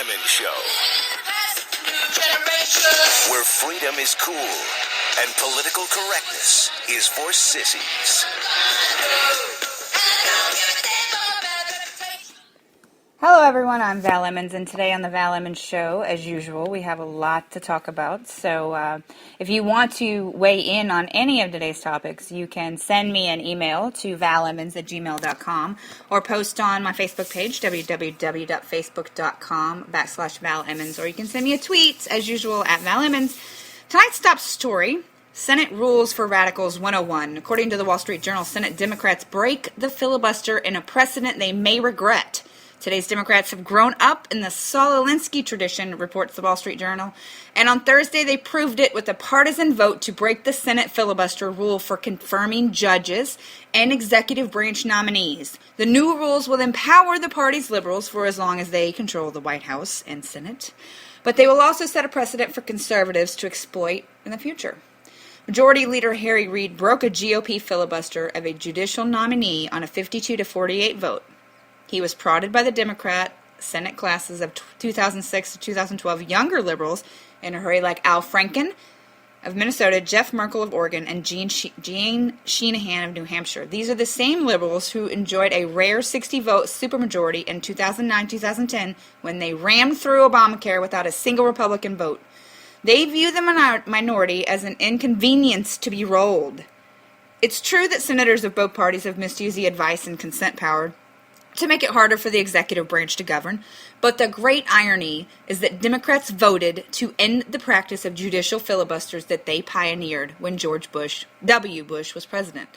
Emmons Show, where freedom is cool and political correctness is for sissies. Hello everyone, I'm Val Emmons, and today on the Val Emmons Show, as usual, we have a lot to talk about. So if you want to weigh in on any of today's topics, you can send me an email to valemmons@gmail.com or post on my Facebook page, www.facebook.com/Val Emmons, or you can send me a tweet, as usual, at Val Emmons. Tonight's top story: Senate Rules for Radicals 101. According to the Wall Street Journal, Senate Democrats break the filibuster in a precedent they may regret. Today's Democrats have grown up in the Saul Alinsky tradition, reports the Wall Street Journal, and on Thursday they proved it with a partisan vote to break the Senate filibuster rule for confirming judges and executive branch nominees. The new rules will empower the party's liberals for as long as they control the White House and Senate, but they will also set a precedent for conservatives to exploit in the future. Majority Leader Harry Reid broke a GOP filibuster of a judicial nominee on a 52-48 vote. He was prodded by the Democrat Senate classes of 2006 to 2012 younger liberals in a hurry like Al Franken of Minnesota, Jeff Merkel of Oregon, and Gene Shanahan of New Hampshire. These are the same liberals who enjoyed a rare 60-vote supermajority in 2009-2010 when they rammed through Obamacare without a single Republican vote. They view the minority as an inconvenience to be rolled. It's true that senators of both parties have misused the advice and consent power to make it harder for the executive branch to govern, but the great irony is that Democrats voted to end the practice of judicial filibusters that they pioneered when George W. Bush was president.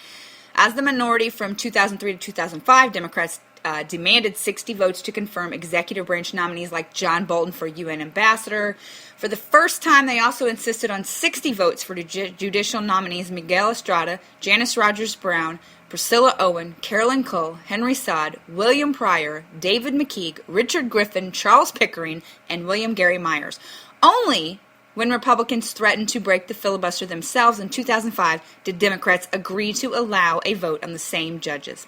As the minority from 2003 to 2005, Democrats demanded 60 votes to confirm executive branch nominees like John Bolton for UN ambassador. For the first time, they also insisted on 60 votes for judicial nominees Miguel Estrada, Janice Rogers Brown, Priscilla Owen, Carolyn Cole, Henry Sod, William Pryor, David McKeague, Richard Griffin, Charles Pickering, and William Gary Myers. Only when Republicans threatened to break the filibuster themselves in 2005 did Democrats agree to allow a vote on the same judges.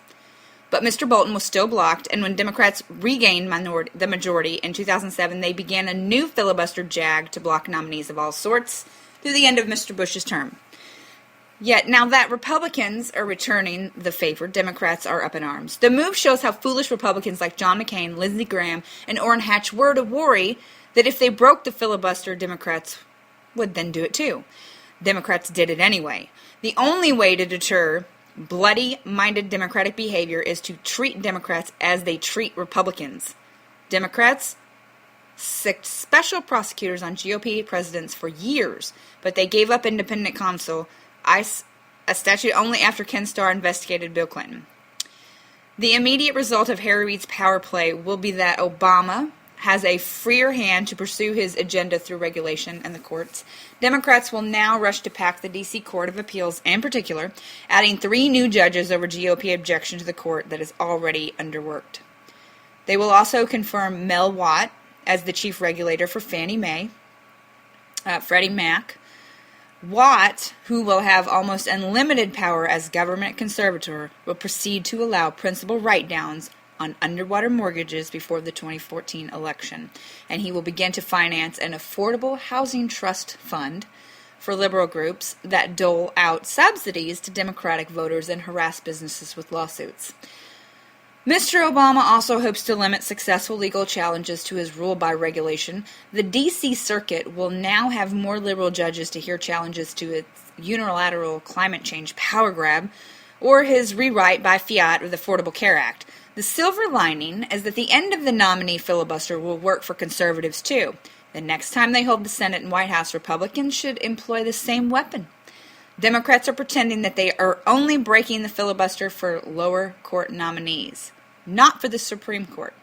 But Mr. Bolton was still blocked, and when Democrats regained the majority in 2007, they began a new filibuster jag to block nominees of all sorts through the end of Mr. Bush's term. Yet, now that Republicans are returning the favor, Democrats are up in arms. The move shows how foolish Republicans like John McCain, Lindsey Graham, and Orrin Hatch were to worry that if they broke the filibuster, Democrats would then do it too. Democrats did it anyway. The only way to deter bloody-minded Democratic behavior is to treat Democrats as they treat Republicans. Democrats sicked special prosecutors on GOP presidents for years, but they gave up independent counsel, a statute only after Ken Starr investigated Bill Clinton. The immediate result of Harry Reid's power play will be that Obama has a freer hand to pursue his agenda through regulation and the courts. Democrats will now rush to pack the D.C. Court of Appeals in particular, adding 3 new judges over GOP objection to the court that is already underworked. They will also confirm Mel Watt as the chief regulator for Freddie Mac. Watt, who will have almost unlimited power as government conservator, will proceed to allow principal write-downs on underwater mortgages before the 2014 election, and he will begin to finance an affordable housing trust fund for liberal groups that dole out subsidies to Democratic voters and harass businesses with lawsuits. Mr. Obama also hopes to limit successful legal challenges to his rule by regulation. The D.C. Circuit will now have more liberal judges to hear challenges to its unilateral climate change power grab or his rewrite by fiat of the Affordable Care Act. The silver lining is that the end of the nominee filibuster will work for conservatives too. The next time they hold the Senate and White House, Republicans should employ the same weapon. Democrats are pretending that they are only breaking the filibuster for lower court nominees, not for the Supreme Court.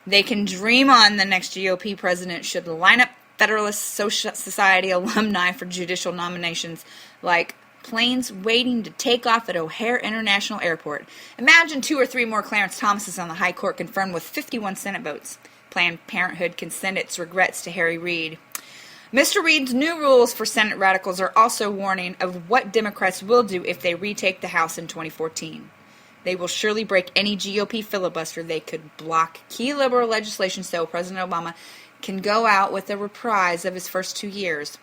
They can dream on the next GOP president should line up Federalist Society alumni for judicial nominations like planes waiting to take off at O'Hare International Airport. Imagine 2 or 3 more Clarence Thomases on the High Court confirmed with 51 Senate votes. Planned Parenthood can send its regrets to Harry Reid. Mr. Reid's new rules for Senate radicals are also warning of what Democrats will do if they retake the House in 2014. They will surely break any GOP filibuster they could block key liberal legislation so President Obama can go out with a reprise of his first 2 years.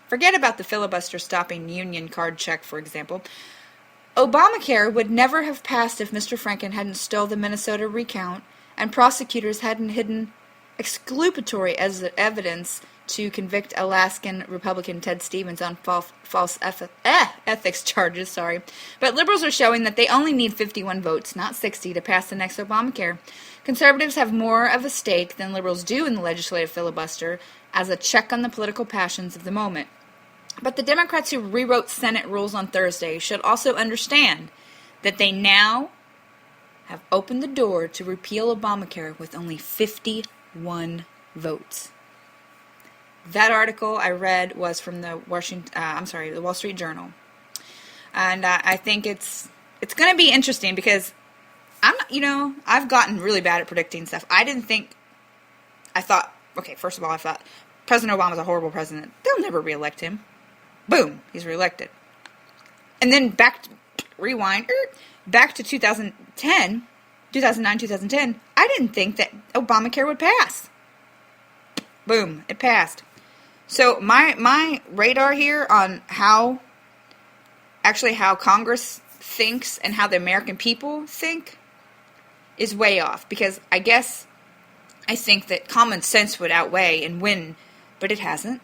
Forget about the filibuster stopping union card check, for example. Obamacare would never have passed if Mr. Franken hadn't stole the Minnesota recount and prosecutors hadn't hidden exculpatory evidence to convict Alaskan Republican Ted Stevens on false ethics charges. But liberals are showing that they only need 51 votes, not 60, to pass the next Obamacare. Conservatives have more of a stake than liberals do in the legislative filibuster as a check on the political passions of the moment. But the Democrats who rewrote Senate rules on Thursday should also understand that they now have opened the door to repeal Obamacare with only 51 votes. That article I read was from the Wall Street Journal, and I think it's going to be interesting because I've gotten really bad at predicting stuff. I thought President Obama's a horrible president. They'll never reelect him. Boom, he's reelected. And then back to 2009, 2010, I didn't think that Obamacare would pass. Boom, it passed. So my radar here on how Congress thinks and how the American people think is way off, because I think that common sense would outweigh and win, but it hasn't.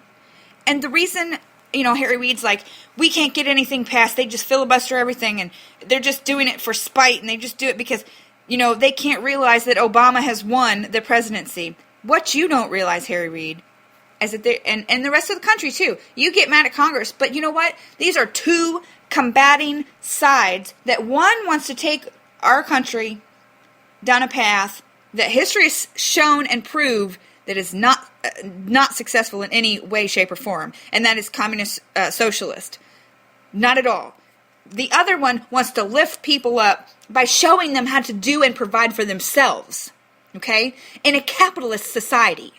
And the reason, Harry Reid's like, we can't get anything passed, they just filibuster everything, and they're just doing it for spite, and they just do it because, they can't realize that Obama has won the presidency. What you don't realize, Harry Reid, is that and the rest of the country too, you get mad at Congress, but you know what? These are two combating sides that one wants to take our country down a path that history has shown and proved that is not successful in any way, shape, or form, and that is communist socialist. Not at all. The other one wants to lift people up by showing them how to do and provide for themselves, okay? In a capitalist society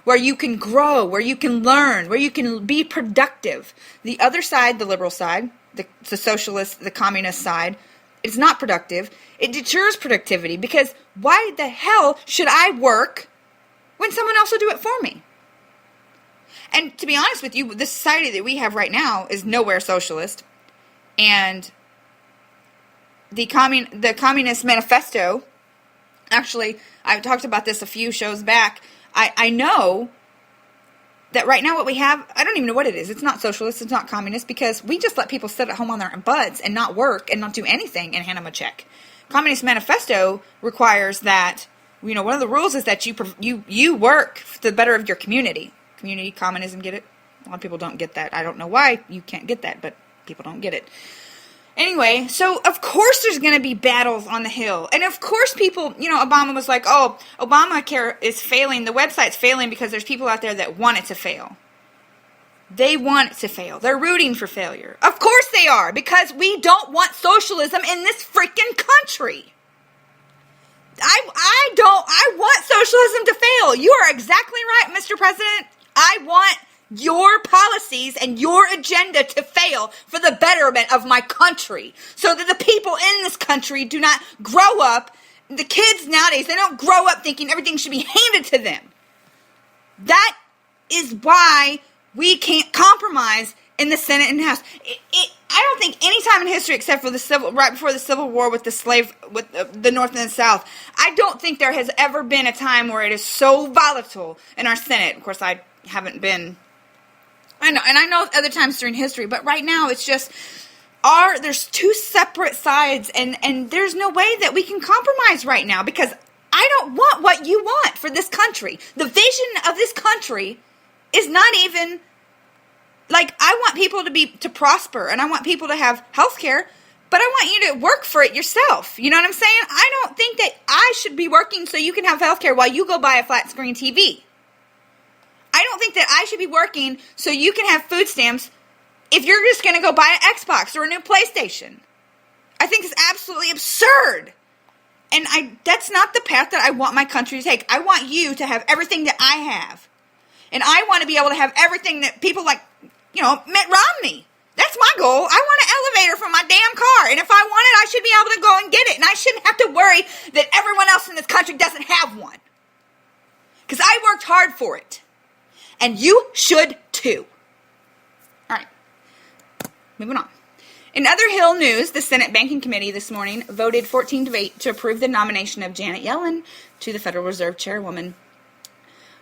where you can grow, where you can learn, where you can be productive. The other side, the liberal side, the socialist, the communist side, it's not productive. It deters productivity because why the hell should I work when someone else will do it for me? And to be honest with you, the society that we have right now is nowhere socialist. And the Communist Manifesto, actually, I talked about this a few shows back. I know that right now what we have, I don't even know what it is. It's not socialist, it's not communist, because we just let people sit at home on their butts and not work and not do anything and hand them a check. Communist Manifesto requires that, one of the rules is that you work for the better of your community. Community communism, get it? A lot of people don't get that. I don't know why you can't get that, but people don't get it. Anyway, so of course there's going to be battles on the Hill. And of course people, Obama was like, oh, Obamacare is failing. The website's failing because there's people out there that want it to fail. They want it to fail. They're rooting for failure. Of course they are, because we don't want socialism in this freaking country. I want socialism to fail. You are exactly right, Mr. President. I want your policies and your agenda to fail for the betterment of my country, so that the people in this country do not grow up, the kids nowadays, they don't grow up thinking everything should be handed to them. That is why we can't compromise in the Senate and House. I don't think any time in history, except for right before the Civil War with the North and the South, I don't think there has ever been a time where it is so volatile in our Senate. Of course, I haven't been. I know other times during history, but right now it's just there's two separate sides, and there's no way that we can compromise right now, because I don't want what you want for this country. The vision of this country is not even like, I want people to prosper, and I want people to have health care, but I want you to work for it yourself. You know what I'm saying? I don't think that I should be working so you can have health care while you go buy a flat screen TV. I don't think that I should be working so you can have food stamps if you're just going to go buy an Xbox or a new PlayStation. I think it's absolutely absurd. And that's not the path that I want my country to take. I want you to have everything that I have. And I want to be able to have everything that people like, Mitt Romney. That's my goal. I want an elevator for my damn car. And if I want it, I should be able to go and get it. And I shouldn't have to worry that everyone else in this country doesn't have one. Because I worked hard for it. And you should too. All right. Moving on. In other Hill news, the Senate Banking Committee this morning voted 14-8 to approve the nomination of Janet Yellen to the Federal Reserve Chairwoman.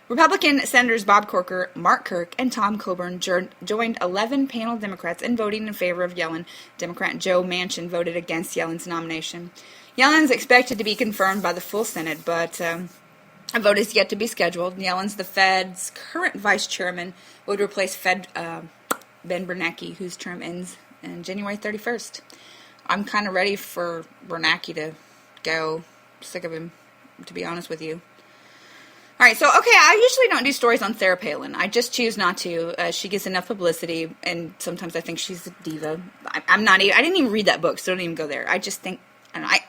Republican Senators Bob Corker, Mark Kirk, and Tom Coburn joined 11 panel Democrats in voting in favor of Yellen. Democrat Joe Manchin voted against Yellen's nomination. Yellen's expected to be confirmed by the full Senate, but a vote is yet to be scheduled. Yellen's the Fed's current vice chairman, would replace Fed Ben Bernanke, whose term ends on January 31st. I'm kind of ready for Bernanke to go. Sick of him, to be honest with you. All right, so, okay, I usually don't do stories on Sarah Palin. I just choose not to. She gets enough publicity, and sometimes I think she's a diva. I didn't even read that book, so don't even go there. I just think, and I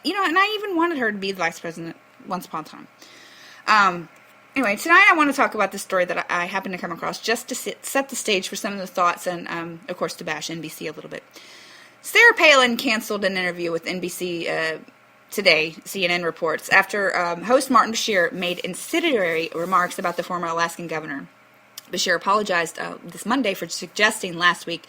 even wanted her to be the vice president once upon a time. Anyway, tonight I want to talk about this story that I happened to come across just to set the stage for some of the thoughts and, of course, to bash NBC a little bit. Sarah Palin canceled an interview with NBC today, CNN reports, after host Martin Bashir made incendiary remarks about the former Alaskan governor. Bashir apologized this Monday for suggesting last week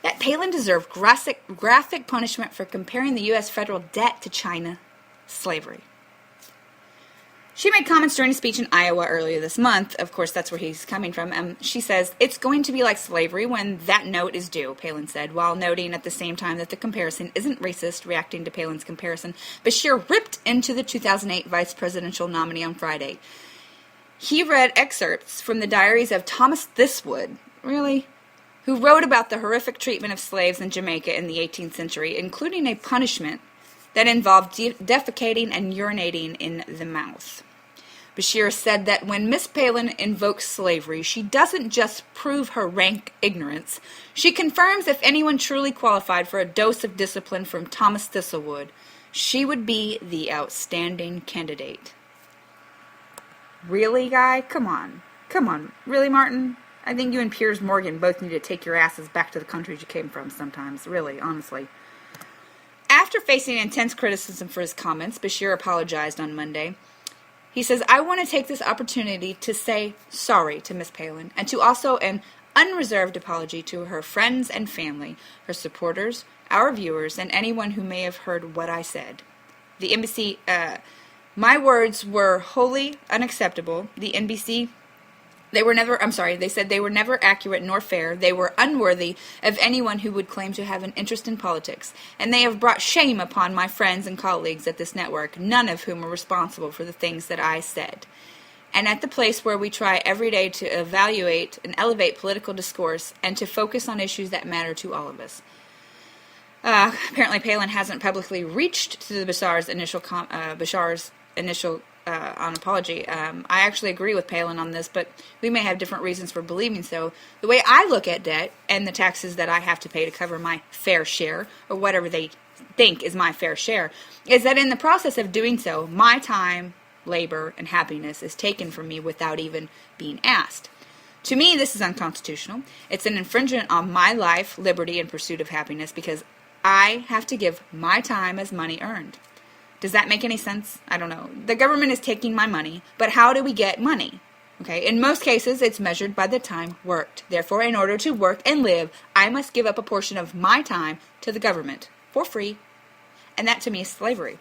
that Palin deserved graphic punishment for comparing the U.S. federal debt to China slavery. She made comments during a speech in Iowa earlier this month. Of course, that's where he's coming from. She says, "It's going to be like slavery when that note is due," Palin said, while noting at the same time that the comparison isn't racist. Reacting to Palin's comparison, Bashir ripped into the 2008 vice presidential nominee on Friday. He read excerpts from the diaries of Thomas Thiswood, who wrote about the horrific treatment of slaves in Jamaica in the 18th century, including a punishment that involved defecating and urinating in the mouth. Bashir said that when Miss Palin invokes slavery, she doesn't just prove her rank ignorance, she confirms if anyone truly qualified for a dose of discipline from Thomas Thistlewood, she would be the outstanding candidate. Really, guy? Come on. Really, Martin? I think you and Piers Morgan both need to take your asses back to the countries you came from sometimes. Really, honestly. After facing intense criticism for his comments, Bashir apologized on Monday. He says, "I want to take this opportunity to say sorry to Miss Palin and to also an unreserved apology to her friends and family, her supporters, our viewers, and anyone who may have heard what I said. The NBC, my words were wholly unacceptable. The NBC, they said they were never accurate nor fair. They were unworthy of anyone who would claim to have an interest in politics. And they have brought shame upon my friends and colleagues at this network, none of whom are responsible for the things that I said. And at the place where we try every day to evaluate and elevate political discourse and to focus on issues that matter to all of us." Apparently Palin hasn't publicly reached to the Bashar's initial on apology. I actually agree with Palin on this, but we may have different reasons for believing so. The way I look at debt and the taxes that I have to pay to cover my fair share, or whatever they think is my fair share, is that in the process of doing so, my time, labor, and happiness is taken from me without even being asked. To me, this is unconstitutional. It's an infringement on my life, liberty, and pursuit of happiness because I have to give my time as money earned. Does that make any sense? I don't know. The government is taking my money, but how do we get money? Okay, in most cases, it's measured by the time worked. Therefore, in order to work and live, I must give up a portion of my time to the government for free. And that to me is slavery.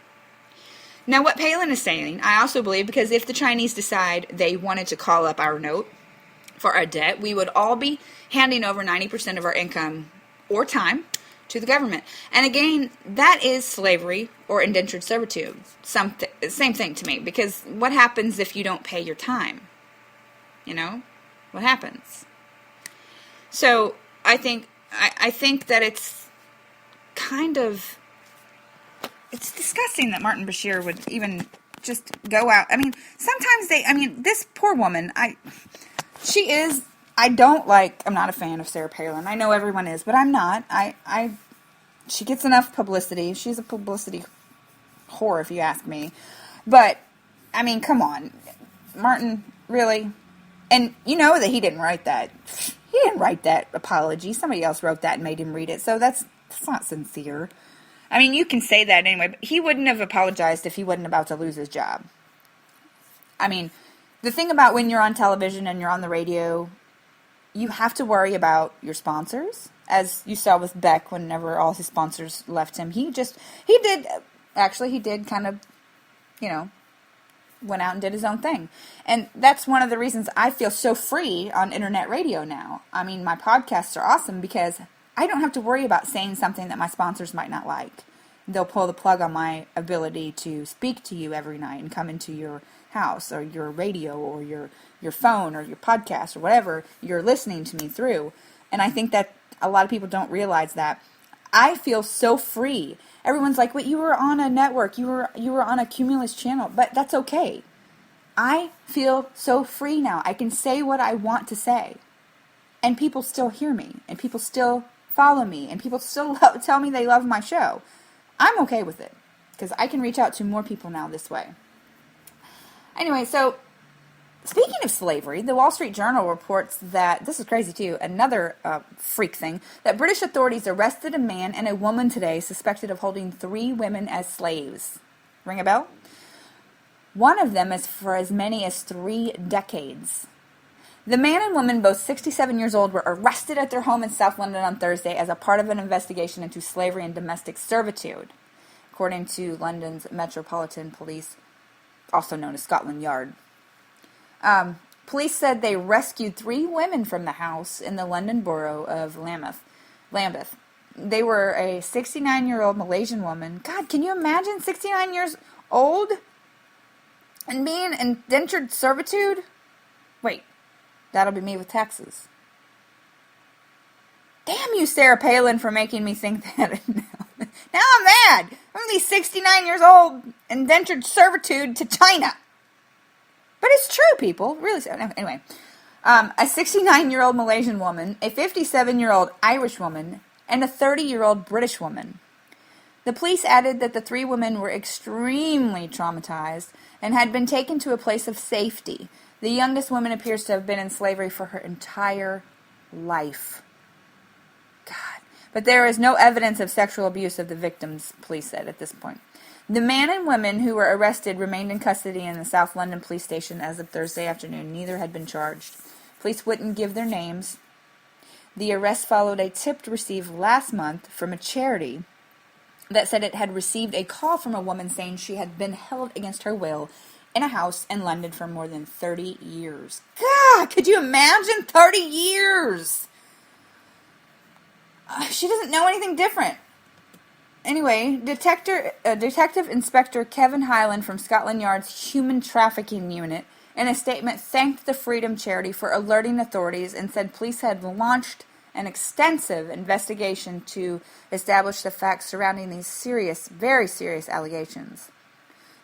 Now, what Palin is saying, I also believe, because if the Chinese decide they wanted to call up our note for our debt, we would all be handing over 90% of our income or time to the government. And again, that is slavery or indentured servitude. Same thing to me, because what happens if you don't pay your time? What happens? So I think that it's disgusting that Martin Bashir would even just go out. I mean, sometimes this poor woman, I'm not a fan of Sarah Palin. I know everyone is, but I'm not. She gets enough publicity. She's a publicity whore, if you ask me. But, I mean, come on. Martin, really? And you know that he didn't write that. He didn't write that apology. Somebody else wrote that and made him read it. So that's not sincere. I mean, you can say that anyway, but he wouldn't have apologized if he wasn't about to lose his job. I mean, The thing about when you're on television and you're on the radio, you have to worry about your sponsors. As you saw with Beck, whenever all his sponsors left him, he did kind of, went out and did his own thing. And that's one of the reasons I feel so free on internet radio now. I mean, my podcasts are awesome because I don't have to worry about saying something that my sponsors might not like. They'll pull the plug on my ability to speak to you every night and come into your house or your radio or your phone or your podcast or whatever you're listening to me through. And I think that a lot of people don't realize that. I feel so free. Everyone's like, "Wait, you were on a network. You were on a Cumulus channel." But that's okay. I feel so free now. I can say what I want to say. And people still hear me. And people still follow me. And people still tell me they love my show. I'm okay with it. Because I can reach out to more people now this way. Anyway, so speaking of slavery, the Wall Street Journal reports that, this is crazy too, another freak thing, that British authorities arrested a man and a woman today suspected of holding 3 women as slaves. Ring a bell? One of them is for as many as 3 decades. The man and woman, both 67 years old, were arrested at their home in South London on Thursday as a part of an investigation into slavery and domestic servitude, according to London's Metropolitan Police, also known as Scotland Yard. Police said they rescued 3 women from the house in the London borough of Lambeth. They were a 69-year-old Malaysian woman. God, can you imagine 69 years old and being in indentured servitude? Wait, that'll be me with taxes. Damn you, Sarah Palin, for making me think that. Now I'm mad. I'm these 69 years old indentured servitude to China. But it's true, people. Really. Anyway, a 69-year-old Malaysian woman, a 57-year-old Irish woman, and a 30-year-old British woman. The police added that the 3 women were extremely traumatized and had been taken to a place of safety. The youngest woman appears to have been in slavery for her entire life. God. But there is no evidence of sexual abuse of the victims, police said at this point. The man and women who were arrested remained in custody in the South London police station as of Thursday afternoon. Neither had been charged. Police wouldn't give their names. The arrest followed a tip received last month from a charity that said it had received a call from a woman saying she had been held against her will in a house in London for more than 30 years. God, could you imagine 30 years? She doesn't know anything different. Anyway, Detective Inspector Kevin Hyland from Scotland Yard's Human Trafficking Unit, in a statement, thanked the Freedom Charity for alerting authorities and said police had launched an extensive investigation to establish the facts surrounding these serious, very serious allegations.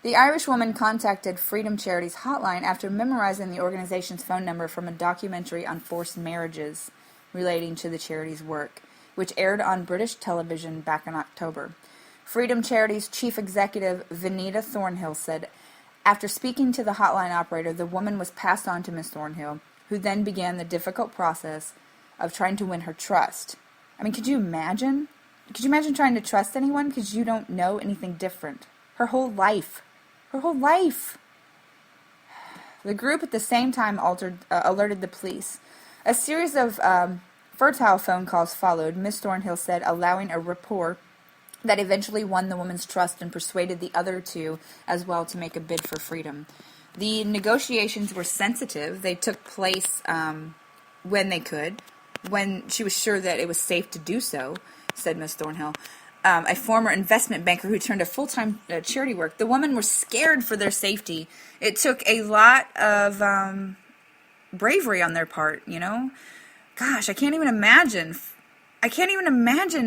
The Irish woman contacted Freedom Charity's hotline after memorizing the organization's phone number from a documentary on forced marriages relating to the charity's work, which aired on British television back in October. Freedom Charity's chief executive, Vanita Thornhill, said, after speaking to the hotline operator, the woman was passed on to Miss Thornhill, who then began the difficult process of trying to win her trust. I mean, could you imagine? Could you imagine trying to trust anyone because you don't know anything different? Her whole life. Her whole life. The group at the same time alerted the police. A series of fertile phone calls followed, Miss Thornhill said, allowing a rapport that eventually won the woman's trust and persuaded the other 2 as well to make a bid for freedom. The negotiations were sensitive. They took place when they could, when she was sure that it was safe to do so, said Miss Thornhill. A former investment banker who turned to full-time charity work. The women were scared for their safety. It took a lot of bravery on their part, you know? Gosh, I can't even imagine.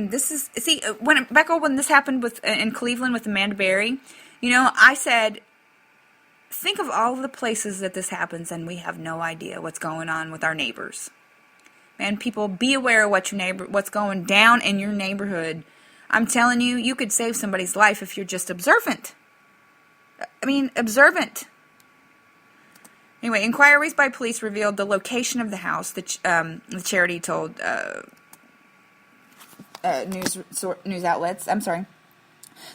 This is, see, when this happened in Cleveland with Amanda Berry, you know, I said, think of all the places that this happens and we have no idea what's going on with our neighbors. Man, people, be aware of what's going down in your neighborhood. I'm telling you, you could save somebody's life if you're just observant. Observant. Anyway, inquiries by police revealed the location of the house. The charity told news outlets.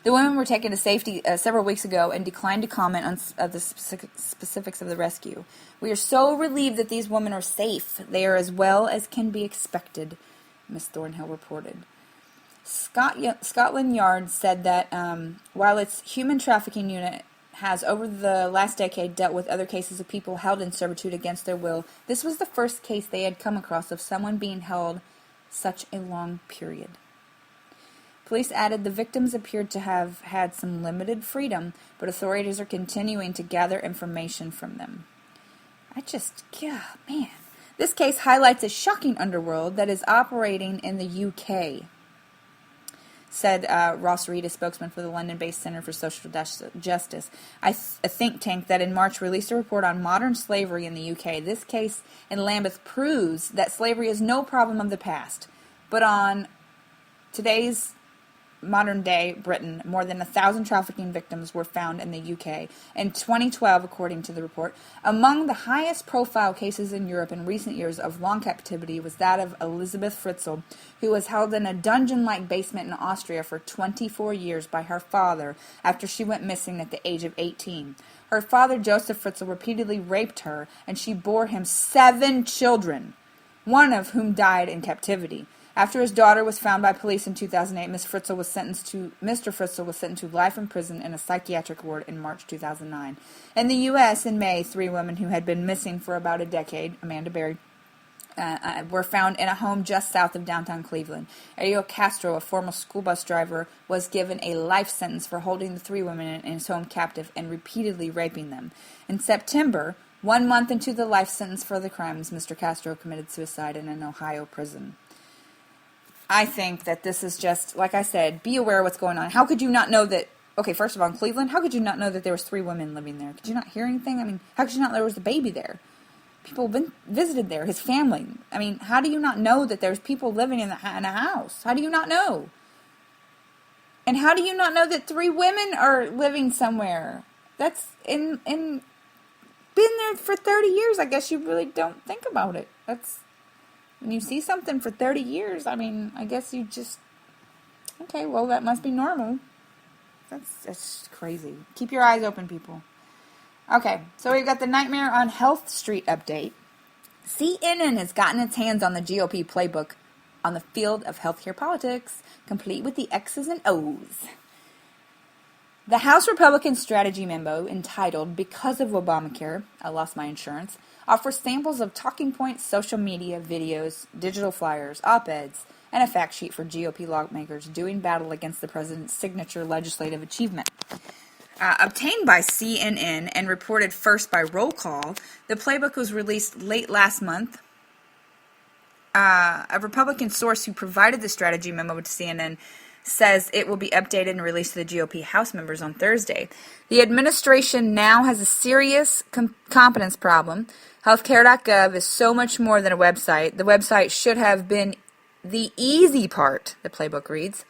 The women were taken to safety several weeks ago and declined to comment on the specifics of the rescue. We are so relieved that these women are safe. They are as well as can be expected, Ms. Thornhill reported. Scotland Yard said that while its human trafficking unit has over the last decade dealt with other cases of people held in servitude against their will, this was the first case they had come across of someone being held such a long period. Police added the victims appeared to have had some limited freedom, but authorities are continuing to gather information from them. Man. This case highlights a shocking underworld that is operating in the UK, said Ross Reed, a spokesman for the London-based Centre for Social Justice, a think tank that in March released a report on modern slavery in the UK. This case in Lambeth proves that slavery is no problem of the past, but on today's modern-day Britain, more than 1,000 trafficking victims were found in the UK. In 2012, according to the report, among the highest-profile cases in Europe in recent years of long captivity was that of Elizabeth Fritzl, who was held in a dungeon-like basement in Austria for 24 years by her father after she went missing at the age of 18. Her father, Joseph Fritzl, repeatedly raped her, and she bore him 7 children, one of whom died in captivity. After his daughter was found by police in 2008, Mr. Fritzl was sentenced to life in prison in a psychiatric ward in March 2009. In the U.S., in May, 3 women who had been missing for about a decade, Amanda Berry, were found in a home just south of downtown Cleveland. Ariel Castro, a former school bus driver, was given a life sentence for holding the 3 women in his home captive and repeatedly raping them. In September, 1 month into the life sentence for the crimes, Mr. Castro committed suicide in an Ohio prison. I think that this is just, like I said, be aware of what's going on. How could you not know that, okay, first of all, in Cleveland, how could you not know that there was 3 women living there? Could you not hear anything? I mean, how could you not know there was a baby there? People visited there, his family. I mean, how do you not know that there's people living in a house? How do you not know? And how do you not know that 3 women are living somewhere? That's been there for 30 years. I guess you really don't think about it. When you see something for 30 years, I mean, I guess you just, okay, well, that must be normal. That's crazy. Keep your eyes open, people. Okay, so we've got the Nightmare on Health Street update. CNN has gotten its hands on the GOP playbook on the field of healthcare politics, complete with the X's and O's. The House Republican strategy memo entitled Because of Obamacare, I Lost My Insurance, offers samples of talking points, social media, videos, digital flyers, op-eds, and a fact sheet for GOP lawmakers doing battle against the president's signature legislative achievement. Obtained by CNN and reported first by Roll Call, the playbook was released late last month. A Republican source who provided the strategy memo to CNN says it will be updated and released to the GOP House members on Thursday. The administration now has a serious competence problem. Healthcare.gov is so much more than a website. The website should have been the easy part, the playbook reads.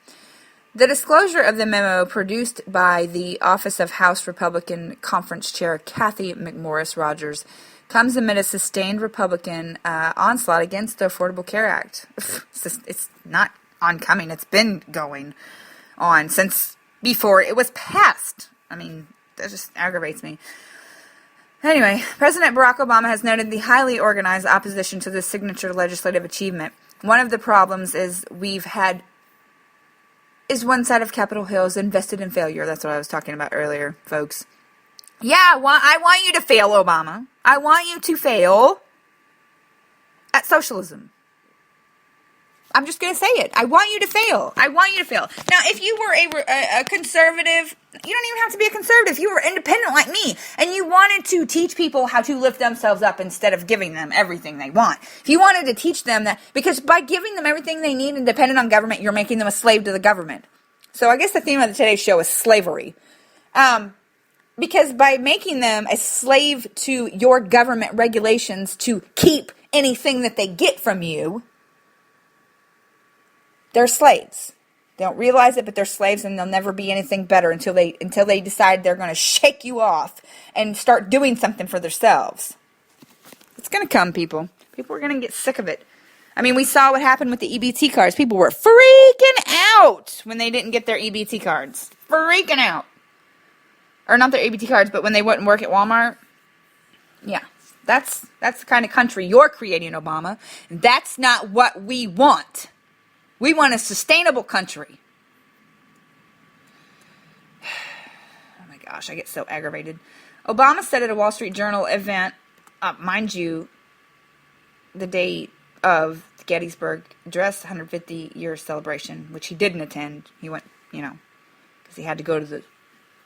The disclosure of the memo produced by the Office of House Republican Conference Chair Kathy McMorris Rogers comes amid a sustained Republican onslaught against the Affordable Care Act. It's not oncoming. It's been going on since before it was passed. I mean, that just aggravates me. Anyway, President Barack Obama has noted the highly organized opposition to this signature legislative achievement. One of the problems is one side of Capitol Hill is invested in failure. That's what I was talking about earlier, folks. Yeah, I want you to fail, Obama. I want you to fail at socialism. I'm just going to say it. I want you to fail. I want you to fail. Now, if you were a conservative, you don't even have to be a conservative. If you were independent like me, and you wanted to teach people how to lift themselves up instead of giving them everything they want. If you wanted to teach them that, because by giving them everything they need and dependent on government, you're making them a slave to the government. So I guess the theme of today's show is slavery. Because by making them a slave to your government regulations to keep anything that they get from you, they're slaves. They don't realize it, but they're slaves, and they'll never be anything better until they decide they're going to shake you off and start doing something for themselves. It's going to come, people. People are going to get sick of it. I mean, we saw what happened with the EBT cards. People were freaking out when they didn't get their EBT cards. freaking out. Or not their ABT cards, but when they wouldn't work at Walmart. Yeah, that's the kind of country you're creating, Obama. And that's not what we want. We want a sustainable country. Oh my gosh, I get so aggravated. Obama said at a Wall Street Journal event, mind you, the day of the Gettysburg Address 150-year celebration, which he didn't attend. He went, because he had to go to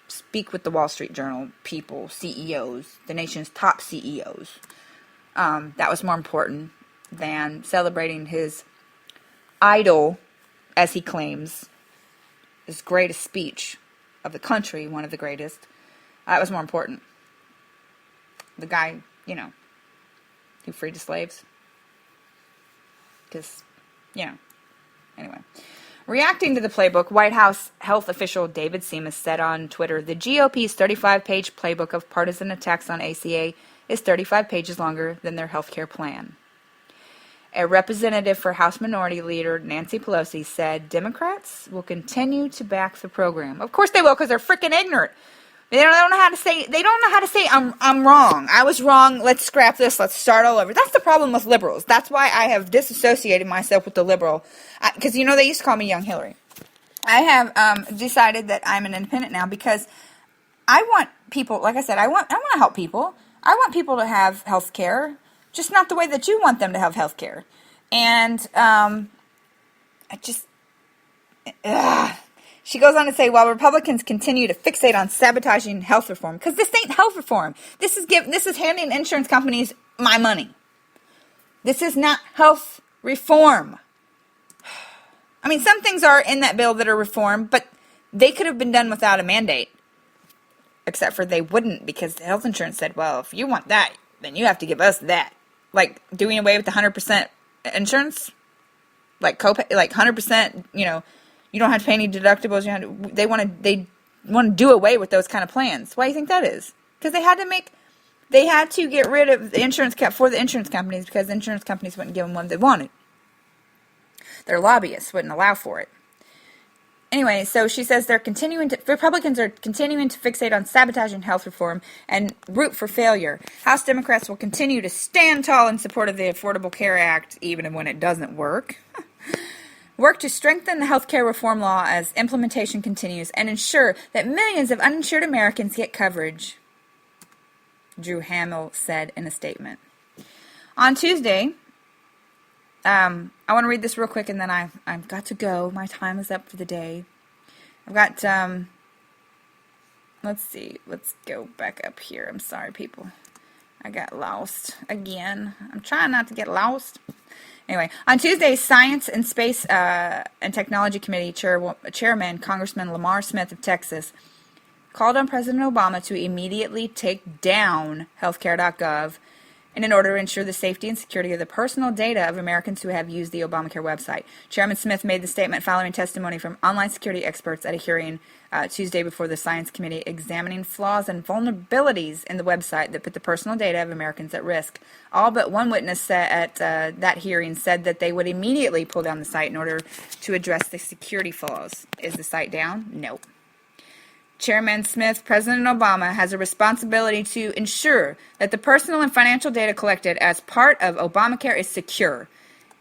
speak with the Wall Street Journal people, CEOs, the nation's top CEOs. That was more important than celebrating his idol, as he claims, his greatest speech of the country, one of the greatest. That was more important. The guy, who freed the slaves. Because, anyway. Reacting to the playbook, White House health official David Seamus said on Twitter, the GOP's 35-page playbook of partisan attacks on ACA is 35 pages longer than their health care plan. A representative for House Minority Leader Nancy Pelosi said Democrats will continue to back the program. Of course they will, because they're freaking ignorant. They don't know how to say. They don't know how to say I'm wrong. I was wrong. Let's scrap this. Let's start all over. That's the problem with liberals. That's why I have disassociated myself with the liberal. Because they used to call me Young Hillary. I have decided that I'm an independent now because I want people. Like I said, I want to help people. I want people to have health care, just not the way that you want them to have health care. And she goes on to say, while Republicans continue to fixate on sabotaging health reform, because this ain't health reform. This is handing insurance companies my money. This is not health reform. I mean, some things are in that bill that are reform, but they could have been done without a mandate. Except for they wouldn't, because the health insurance said, well, if you want that, then you have to give us that. Like doing away with the 100% insurance, like copay, like 100%, you don't have to pay any deductibles. They want to do away with those kind of plans. Why do you think that is? Because they had to get rid of the insurance for the insurance companies, because the insurance companies wouldn't give them what they wanted. Their lobbyists wouldn't allow for it. Anyway, so she says Republicans are continuing to fixate on sabotaging health reform and root for failure. House Democrats will continue to stand tall in support of the Affordable Care Act, even when it doesn't work. Work to strengthen the health care reform law as implementation continues and ensure that millions of uninsured Americans get coverage, Drew Hamill said in a statement. On Tuesday, I want to read this real quick and then I've got to go. My time is up for the day. I've got, let's see. Let's go back up here. I'm sorry, people. I got lost again. I'm trying not to get lost. Anyway, on Tuesday, Science and Space and Technology Committee Chairman Congressman Lamar Smith of Texas called on President Obama to immediately take down healthcare.gov in order to ensure the safety and security of the personal data of Americans who have used the Obamacare website. Chairman Smith made the statement following testimony from online security experts at a hearing Tuesday before the Science Committee examining flaws and vulnerabilities in the website that put the personal data of Americans at risk. All but one witness at that hearing said that they would immediately pull down the site in order to address the security flaws. Is the site down? No. Chairman Smith, President Obama has a responsibility to ensure that the personal and financial data collected as part of Obamacare is secure.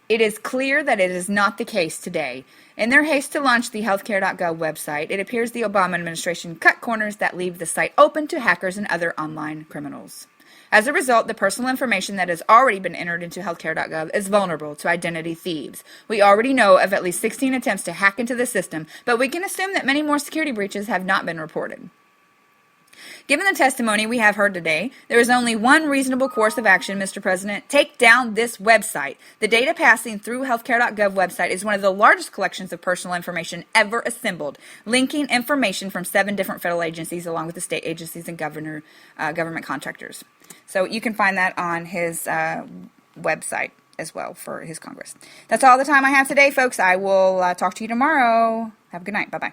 It is clear that it is not the case today. In their haste to launch the healthcare.gov website, it appears the Obama administration cut corners that leave the site open to hackers and other online criminals. As a result, the personal information that has already been entered into healthcare.gov is vulnerable to identity thieves. We already know of at least 16 attempts to hack into the system, but we can assume that many more security breaches have not been reported. Given the testimony we have heard today, there is only one reasonable course of action, Mr. President. Take down this website. The data passing through healthcare.gov website is one of the largest collections of personal information ever assembled, linking information from 7 different federal agencies along with the state agencies and government contractors. So you can find that on his website as well for his Congress. That's all the time I have today, folks. I will talk to you tomorrow. Have a good night. Bye-bye.